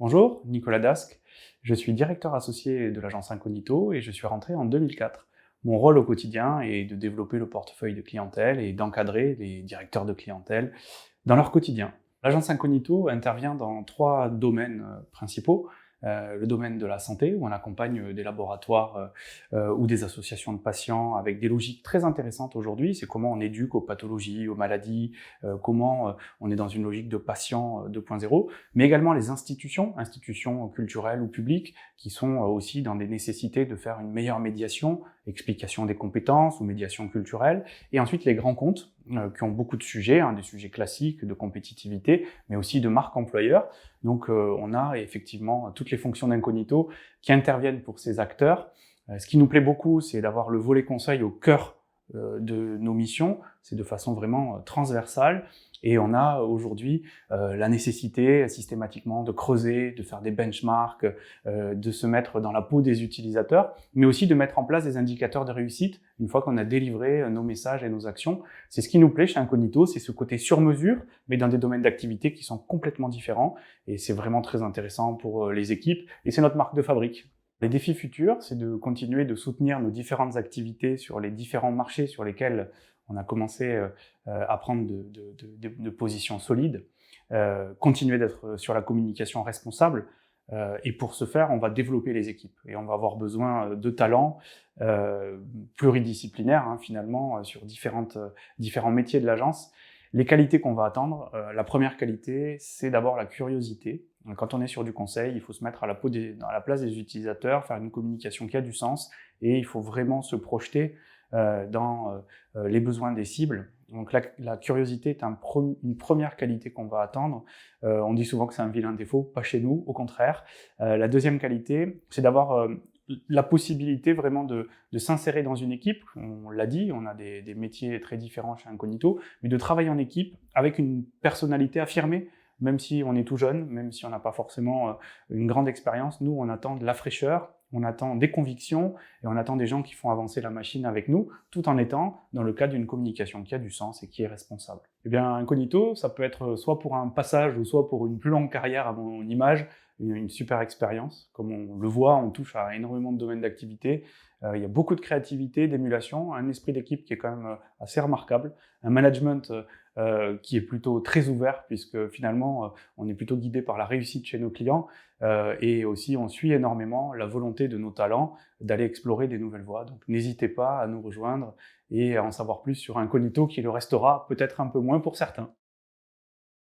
Bonjour, Nicolas Dasque. Je suis directeur associé de l'agence Incognito et je suis rentré en 2004. Mon rôle au quotidien est de développer le portefeuille de clientèle et d'encadrer les directeurs de clientèle dans leur quotidien. L'agence Incognito intervient dans trois domaines principaux. Le domaine de la santé, où on accompagne des laboratoires ou des associations de patients avec des logiques très intéressantes aujourd'hui. C'est comment on éduque aux pathologies, aux maladies, comment on est dans une logique de patient 2.0, mais également les institutions culturelles ou publiques, qui sont aussi dans des nécessités de faire une meilleure médiation, explication des compétences ou médiation culturelle, et ensuite les grands comptes, qui ont beaucoup de sujets, des sujets classiques de compétitivité, mais aussi de marque employeur. Donc on a effectivement toutes les fonctions d'Incognito qui interviennent pour ces acteurs. Ce qui nous plaît beaucoup, c'est d'avoir le volet conseil au cœur de nos missions, c'est de façon vraiment transversale, et on a aujourd'hui la nécessité systématiquement de creuser, de faire des benchmarks, de se mettre dans la peau des utilisateurs, mais aussi de mettre en place des indicateurs de réussite une fois qu'on a délivré nos messages et nos actions. C'est ce qui nous plaît chez Incognito, c'est ce côté sur mesure, mais dans des domaines d'activité qui sont complètement différents, et c'est vraiment très intéressant pour les équipes, et c'est notre marque de fabrique. Les défis futurs, c'est de continuer de soutenir nos différentes activités sur les différents marchés sur lesquels on a commencé à prendre de positions solides, continuer d'être sur la communication responsable, et pour ce faire, on va développer les équipes et on va avoir besoin de talents pluridisciplinaires finalement sur différents métiers de l'agence. Les qualités qu'on va attendre, la première qualité, c'est d'abord la curiosité. Quand on est sur du conseil, il faut se mettre à la place des utilisateurs, faire une communication qui a du sens, et il faut vraiment se projeter dans les besoins des cibles. Donc la curiosité est une première qualité qu'on va attendre. On dit souvent que c'est un vilain défaut, pas chez nous, au contraire. La deuxième qualité, c'est d'avoir la possibilité vraiment de s'insérer dans une équipe. On l'a dit, on a des métiers très différents chez Incognito, mais de travailler en équipe avec une personnalité affirmée, même si on est tout jeune, même si on n'a pas forcément une grande expérience. Nous, on attend de la fraîcheur, on attend des convictions et on attend des gens qui font avancer la machine avec nous, tout en étant dans le cadre d'une communication qui a du sens et qui est responsable. Eh bien, Incognito, ça peut être soit pour un passage ou soit pour une plus longue carrière à mon image, une super expérience. Comme on le voit, on touche à énormément de domaines d'activité. Il y a beaucoup de créativité, d'émulation, un esprit d'équipe qui est quand même assez remarquable, un management qui est plutôt très ouvert, puisque finalement, on est plutôt guidé par la réussite chez nos clients, et aussi on suit énormément la volonté de nos talents d'aller explorer des nouvelles voies. Donc n'hésitez pas à nous rejoindre et à en savoir plus sur Incognito, qui le restera peut-être un peu moins pour certains.